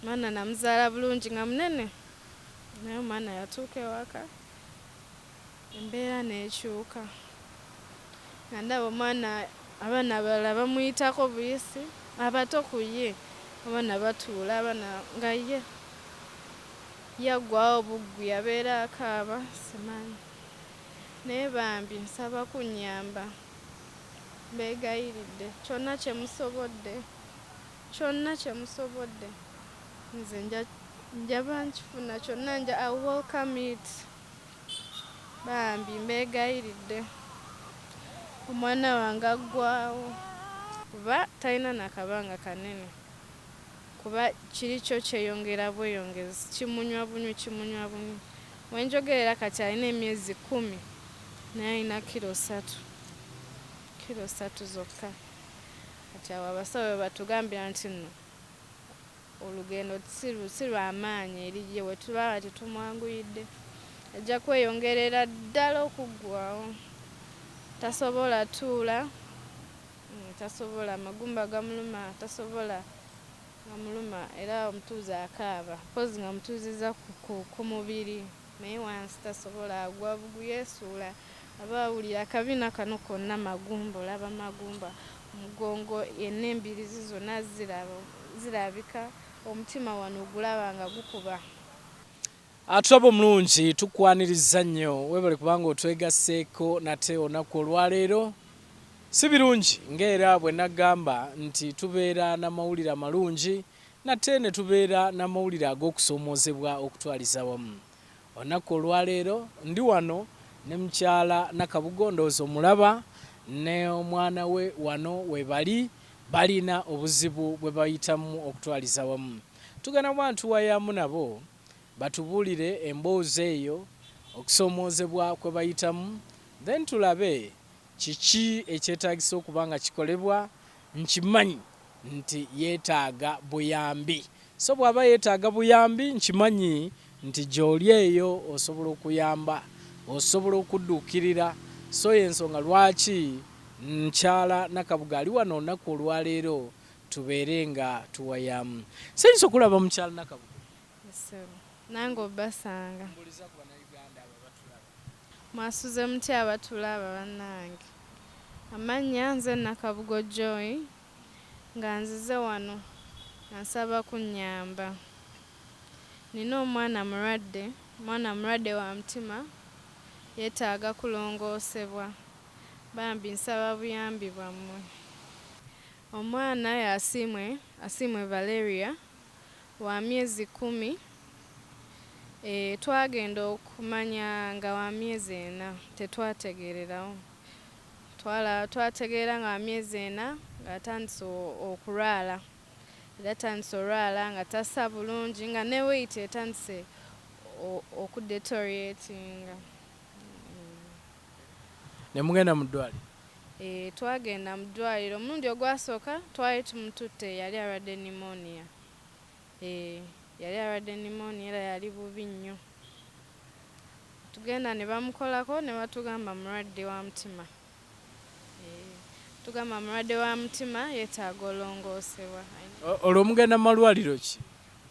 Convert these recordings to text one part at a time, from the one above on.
Mwana namuzaala bulungi nga munene naye omwana yatuuka ewaka embeera n'ekyuka nga ndaba omwana abaana abalala bamuyitako buyisi abato ku ye abaana batuula abaana nga ye yaggwawo buggu yabeera akaaba simanyi naye bambi nsaba kunnyamba beegayiridde kyonna kye musobodde nze njaba nkifuna kyonna I welcome it bambi mbeegayiridde omwana wange aggwawo kuba talina nakabanga kanene kuba kiri kyo kyeyongera bweyongezi kimunywa bunywi wenjogerera kati alina emyezi 10 naye alina kilo 3 zokka kati awo abasawo batugambira nti nno olugendo si lw'amaanyi eri ye wetulaba tetumwanguyidde ajja kweyongerera ddala okuggwawo tasobola tuula tasobola amagumba gamuluma tasobola gamuluma era omutuuze akaaba pozi nga mutuuziza ku mubiri naye wansi tasobola agwa bugu yeesuula aba awulira akabina kano konna magumba olaba magumba omugongo yenna embirizi zonna zirabika omutima wano ogulaba nga gukuba. Atulaba omulungi tukwaniriza nnyo webale kubanga otwegasseeko nate olunaku olwaleero si birungi ng'era bwe nagamba nti tubeera n'amawulire amalungi nate ne tubeera n'amawulire ag'okusoomoozebwa okutwaliza wamu. Olunaku olwaleero ndi wano ne mukyala Nakabugo ndowooza omulaba ne omwana we wano we bali balina obuzibu bwe bayitamu okutwaliza wamu. Tugenda bantu wayamu nabo batubuulire emboozi eyo okusoomoozebwa kwe bayitamu then tulabe kiki ekyetaagisa okuba nga kikolebwa. Nkimanyi nti yeetaaga buyambi, so bw'aba yeetaaga buyambi nkimanyi nti gy'oli eyo osobola okuyamba, osobola okudduukirira. So y'ensonga lwaki mukyala Nakabugo ali wano olunaku olwaleero tubeere nga tuwayamu. Siyinza okulaba mukyala Nakabugo. Nange obasanga mwasuze mutya abatulaba bannange. Amannya nze Nakabugo Joy nga nzize wano nsaba kunnyamba. Nina omwana mulwadde wa mutima yeetaaga kulongoosebwa bambi nsaba buyambi bwammwe. Omwana asiimwe Valeria wa myezi 10. Twagenda okumanya nga wa myezi 4 tetwategeererawo. Twategeera nga wa myezi 4 ng'atandise okulwala. Era atandise olwala nga tassa bulungi nga ne weight etandise okudeterioratinga. Ne mugenda mu ddwaliro? Twagenda mu ddwaliro. Omulundi ogwasooka twali tumututte yali alwadde pneumonia. Yali alwadde pneumonia era yali bubi nnyo. Tugenda ne bamukolako ne batugamba mulwadde wa mutima. Tugamba mulwadde wa mutima yeetaaga olongoosebwa. Olwo mugenda mu malwaliro ki?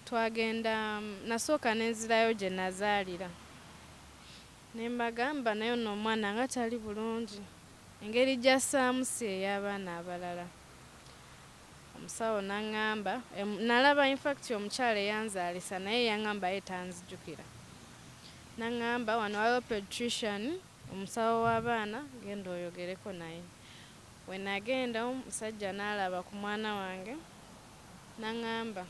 Twagenda nasooka nenzirayo gye nazaalira. Ne mbagamba naye nno omwana nga tali bulungi. Engeri gy'assaamu si ey'abaana abalala. Omusawo n'aŋŋamba, nalaba in fact omukyala eyanzaalisa naye yaŋŋamba ye tanzijjukira. N'aŋŋamba wano waliwo pediatrician omusawo w'abaana genda oyogereko naye. We nagenda omusajja n'alaba ku mwana wange n'aŋŋamba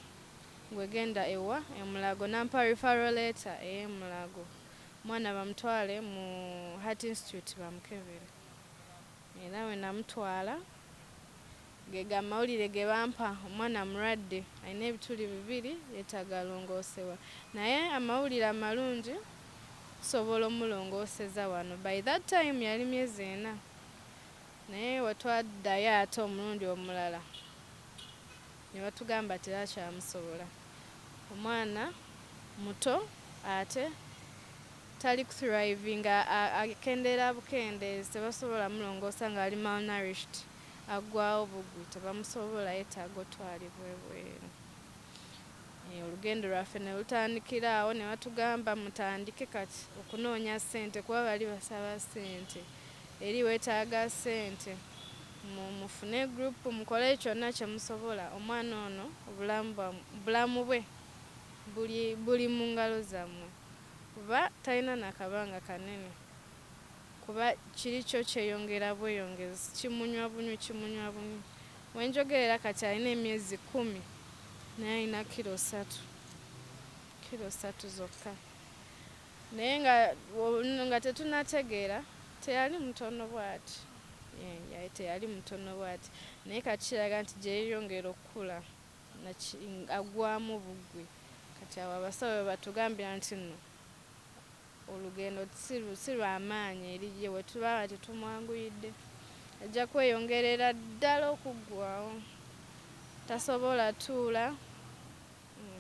gwe genda ewa eMulago n'ampa referral letter ey'eMulago. Omwana bamutwale mu Heart Institute bamukebere. Era we namutwala ge amawulire ge bampa omwana mulwadde alina ebituli 2 yeetaaga alongoosebwa. Naye amawulire amalungi tusobola omulongooseza wano. By that time yali myezi 4. Naye we twaddayo ate omulundi omulala ne batugamba terakyamusobola. Omwana muto ate tali kuthriving akendeera bukendeezi tebasobola mulongoosa ng'ali malnourished aggwawo bugwi tebamusobola yeetaaga otwalibwa ebweru. olugendo lwaffe ne lutandikira awo ne batugamba mutandike kati okunoonya ssente kuba bali basaba ssente eri wetaaga ssente mufune group mukole kyonna kye musobola omwana ono obulamu bwe buli mu ngalo zammwe kuba talina nakabanga kanene kuba kiri kyo kyeyongera bweyongezi kimunywa bunywi wenjogerera kati alina emyezi 10 naye alina kilo 3 zokka naye nga tetunategeera teyali mutono bw'ati teyali mutono bw'ati naye kati kiraga nti gyeyongera okukula agwamu bugwi kati awo abasawo batugambira nti nno olugendo si lw'amaanyi eri ye wetulaba tetumwanguyidde ajja kweyongerera ddala okuggwawo tasobola tuula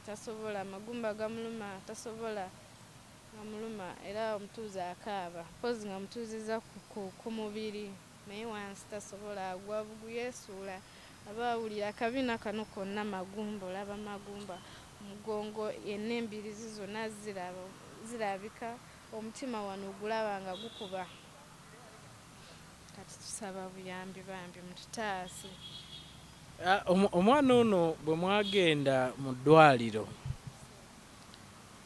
tasobola amagumba gamuluma tasobola gamuluma era omutuuzi akaaba pozi nga mutuuziza ku mubiri naye wansi tasobola agwa bugu yeesuula aba awulira akabina kano konna magumba olaba magumba omugongo yenna embirizi zonna zirabika omutima wano ogulaba nga gukuba kati tusaba buyambi bambi mututaase. Omwana ono bwe mwagenda mu ddwaliro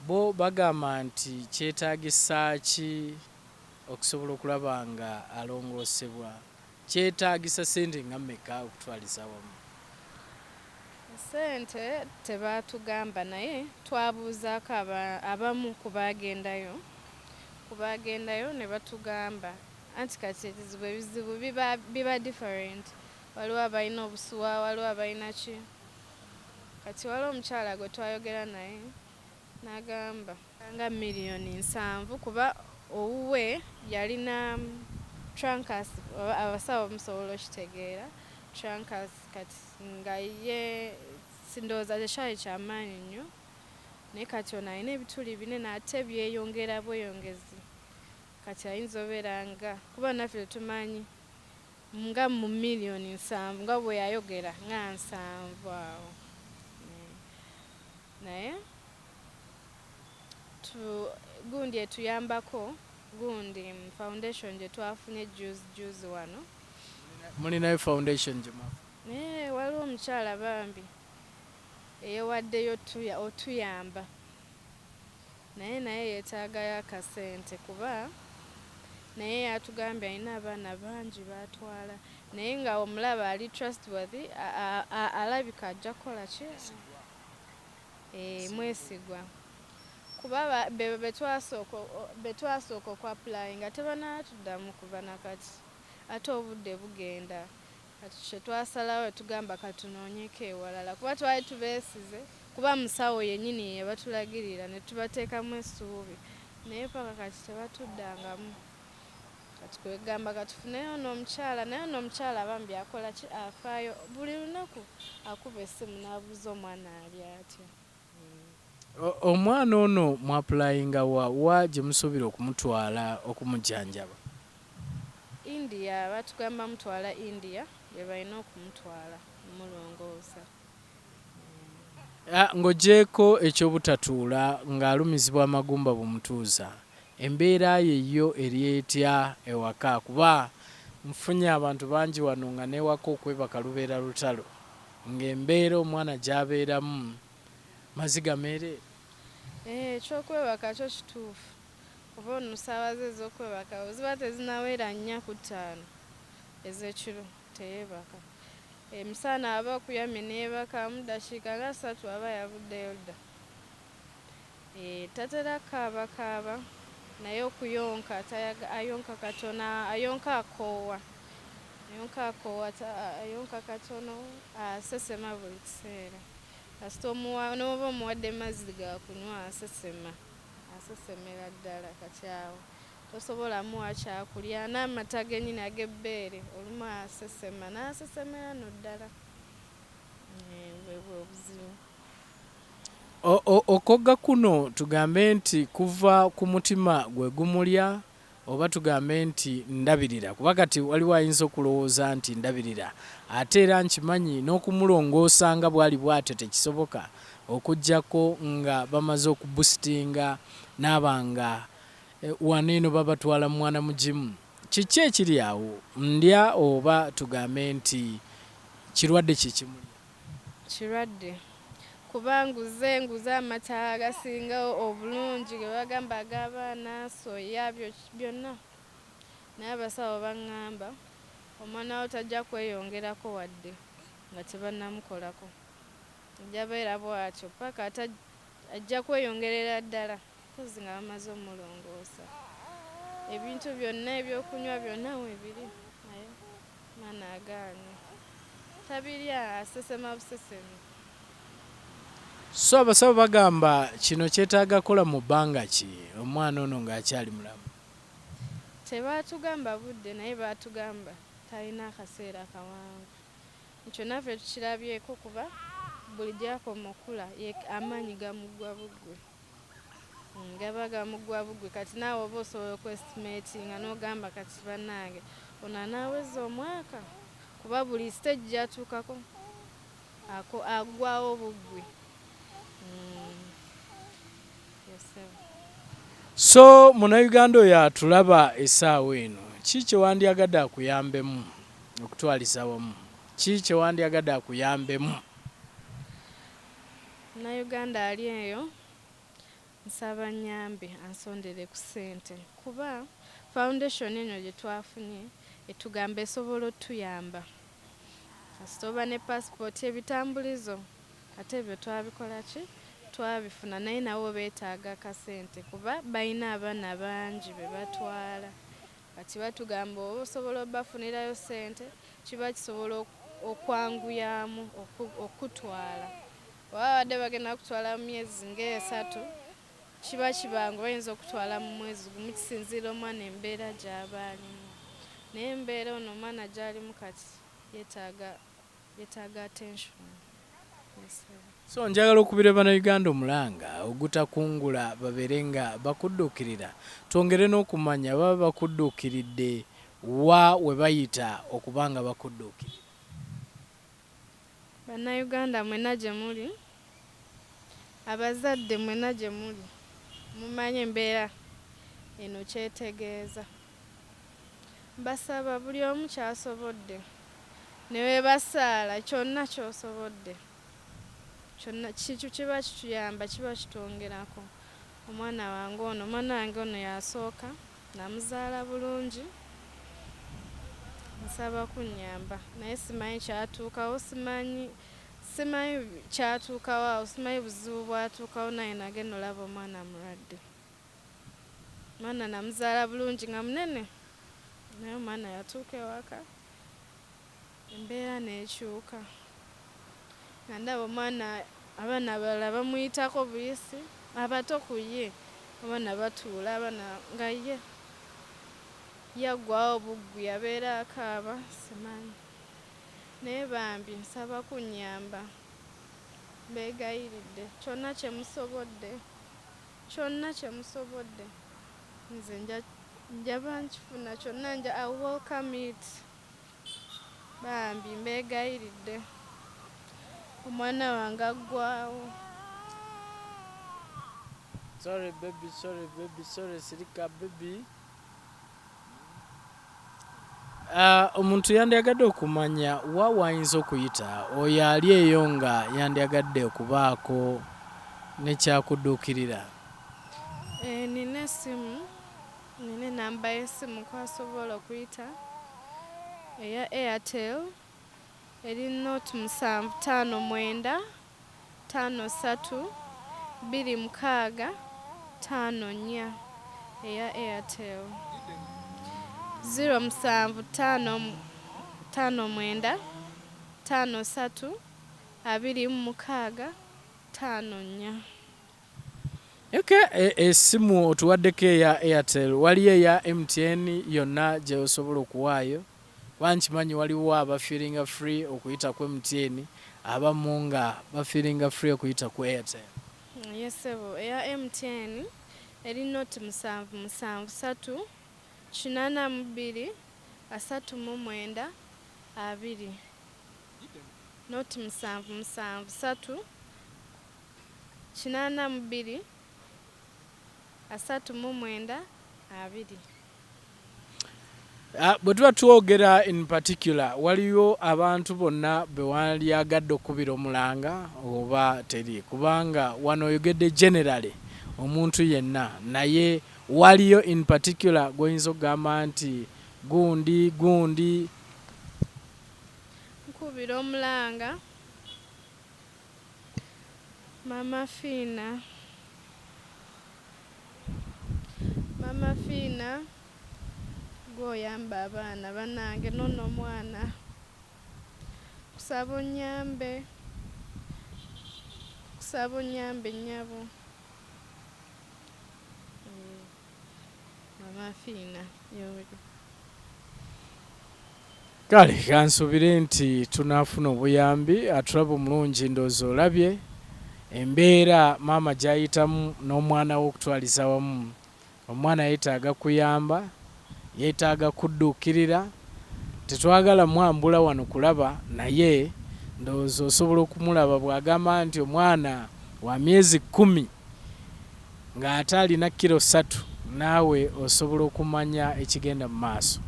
bo bagamba nti kyetaagisa ki okusobola okulaba nga alongoosebwa kyetaagisa ssente nga mmeka okutwaliza wamu? Ssente tebaatugamba naye twabuuzaako abamu ku baagendayo ne batugamba anti kati ebizibu biba different waliwo abalina obusuwa waliwo abalina ki kati waliwo omukyala gwe twayogera naye n'agamba nga $7,000,000 kuba owuwe yalina trankers abasawo musobola okitegeera trankers kati nga ye sindowooza tekyali kyamaanyi nnyo naye kati ono alina ebituli binene ate byeyongera bweyongezi kati ayinza obeera nga kuba naffe tetumanyi nga mu $7,000,000 nga bwe yayogera nga 7 awo naye gundi etuyambako gundi foundation gye twafunye juzi wano. Mulinayo foundation gye waliwo omukyala bambi eyewaddeyo otuyamba naye yeetaagayo akasente kuba naye yatugambye alina abaana bangi batwala naye nga omulaba ali trustworthy alabika ajja kukola ki mwesigwa kuba betwasooka okwapply nga tebanatuddamu kuva nakati ate obudde bugenda kati kyetwasalawo tugamba katunoonyeko ewalala kuba twali tubeesize kuba musawo yennyini yebatulagirira ne tubateekamu essuubi naye paka kati tebatuddangamu kati kwegamba katufuneyo n'omukyala naye n'omukyala bambi akola ki afaayo buli lunaku akuba essimu n'abuuza omwana ali atya. Omwana ono mwapulayinga wa gye musuubira okumutwala okumujjanjaba? India batugamba mutwala India bye balina okumutwala mulongoosa. Ng'oggyeko ekyobutatuula ng'alumizibwa amagumba bumutuuza embeera ye yo eri etya ewaka kuba nfunye abantu bangi wano nga n'ewaka okwebaka lubeera lutalo ng'embeera omwana gy'abeeramu maziga meereere? Ekyokwebaka kyo kituufu kuba ono ssaabaze ez'okwebaka ziba tezinawera 4 ku 5 ez'ekiro teyeebaka emisana aba okuyamye neebaka mu ddakiika nga 3 aba yavuddeyo dda tatera kaaba naye okuyonka ayonka katono ayonka akoowa ayonka katono asesema buli kiseera kasita n'oba omuwadde mazzi ga kunywa asesemera ddala kati awo tosobola muwa kyakulya n'amata gennyini ag'ebbeere olumu asesema n'asesemera no ddala bwe obuzibu. Okogga kuno tugambe nti kuva ku mutima gwe gumulya oba tugambe nti ndabirira, kuba kati waliwo ayinza okulowooza nti ndabirira ate era nkimanyi n'okumulongoosa nga bwali bwatyo tekisoboka okuggyako nga bamaze okubusitinga n'abanga waneeno babatwala mu mwana mugimu. Kiki ekiri awo, ndya oba tugambe nti kirwadde kikimu? Kirwadde kuba nguze amata agasinga obulungi ge bagamba ag'abaana, soya, byonna. Naye abasawo baŋŋamba omwana wo tajja kweyongerako wadde nga tebannamukolako. Ajja beera bw'atyo paka ajja kweyongerera ddala mpozi nga bamaze omulongoosa. Ebintu byonna ebyokunywa byonna weebiri naye mwana agaanye. Tabirya, asesema busesemi. So abasawo bagamba kino kyetaaga kola mu bbanga ki omwana ono ng'akyali mulamu? Tebaatugamba budde naye baatugamba talina akaseera kawanvu. Ekyo naffe tukirabyeko kuba buli gy'akoma okula amaanyi gamuggwa buggwe. Gaba gamuggwa buggwe kati naawe oba osobola okwestimatinga n'ogamba kati bannange ono anaaweza omwaka kuba buli stage gy'atuukako aggwawo buggwe. So munnayuganda oyo atulaba essaawa eno, ki kye wandyagadde akuyambemu okutwaliza wamu? Ki kye wandyagadde akuyambemu? Munnayuganda ali eyo nsaba nnyambe ansondere ku ssente kuba foundation eno gye twafunye etugamba esobola otuyamba. Kasita oba ne passport ebitambulizo ate ebyo twabikola ki? Twabifuna naye nawo beetaaga akasente kuba balina abaana bangi be batwala. Kati batugamba oba osobola obafunirayo ssente kiba kisobola okwanguyamu okutwala. Oba badde bagenda kutwala mu myezi ng'esatu kiba kibangu bayinza okutwala mu mwezi gumu kisinziira omwana embeera gy'aba alimu. Naye embeera ono omwana gy'alimu kati yetaaga attention. So njagala okubira bannayuganda omulanga ogutakungula babeere nga bakudduukirira, twongere n'okumanya baba bakudduukiridde wa we bayita okuba nga bakudduukirira. Bannayuganda mwenna gye muli, abazadde mwenna gye muli, mumanye embeera eno kyetegeeza. Basaba buli omu kyasobodde ne weebasaala kyonna ky'osobodde. Kyonna kiba kituyamba, kiba kitwongerako. Omwana wange ono yasooka namuzaala bulungi, nsaba kunnyamba naye simanyi kyatuukawo, simanyi kyatuukawo awo, simanyi buzibu bwatuukawo naye nagenda olaba omwana mulwadde. Omwana namuzaala bulungi nga munene naye omwana yatuuka ewaka embeera n'ekyuka. Nga ndaba abaana abalala bamuyitako buyisi, abato ku ye, abaana batuula nga ye yaggwawo buggwe yabeera akaaba simanyi. Naye bambi nsaba kunnyamba, mbeegayiridde kyonna kye musobodde nze njaba nkifuna kyonna I welcome it. Bambi mbeegayiridde omwana wange aggwawo. Sorry baby, sirika baby. Omuntu yandyagadde okumanya wa wayinza okuyita oyo ali eyo nga yandyagadde okubaako nekyakudduukirira. Nina essimu, nina enamba y'essimu kwasobola okuyita eya Airtel eri 0757532654 eya Airtel. 0757532654. Essimu otuwaddeko eya Airtel, waliyo eya MTN yonna gye osobola okuwaayo? Wankimanyi waliwo abafiringa free okuyita ku MTN, abamu nga bafiringa free okuyita ku Airtel. Yes sebo, eya MTN eri 0773 823920 noti 773 823920. Bwe tuba twogera in particular waliyo abantu bonna be walyagadde okubira omulanga oba teri, kubanga wano oyogedde generally omuntu yenna, naye waliyo in particular goyinza okugamba nti gundi nkubira omulanga Mama Fina gwoyamba abaana banange nono mwana kusaba onyambe nnyabo. Mama Fina yoyo. kale kansubire nti tunaafuna obuyambi. Atulaba omulungi ndowooza olabye embeera maama gy'ayitamu n'omwana we okutwaliza wamu. Omwana yeetaaga kuyamba, yeetaaga kudduukirira. Tetwagala mwambula wano kulaba, naye ndowooza osobola okumulaba bw'agamba nti omwana wa myezi 10 ng'ate alina kilo 3, naawe osobola okumanya ekigenda mu maaso.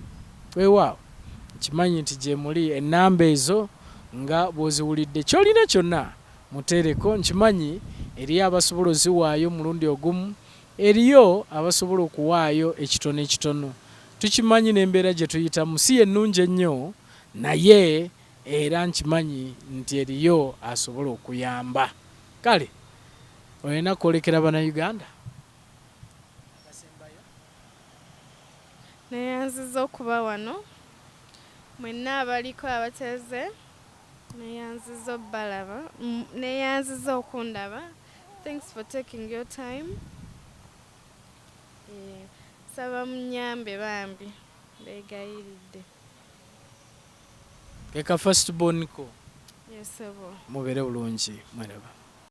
Weewaawo nkimanyi nti gye muli ennamba ezo nga bw'oziwulidde ky'olina kyonna muteereko. Nkimanyi eriyo abasobola oziwaayo mulundi ogumu, eriyo abasobola okuwaayo ekitono ekitono. Tukimanyi n'embeera gye tuyitamu si yennungi ennyo, naye era nkimanyi nti eriyo asobola okuyamba. Kale olina kwolekera bannayuganda? Neyanziza okuba wano, mwenna abaliko abateze neyanziza obbalaba, neyanziza okundaba. Thanks for taking your time. Saba munyambe bambi begayiridde. Keka first born ko Yes, sabo. mubeere bulungi mweraba.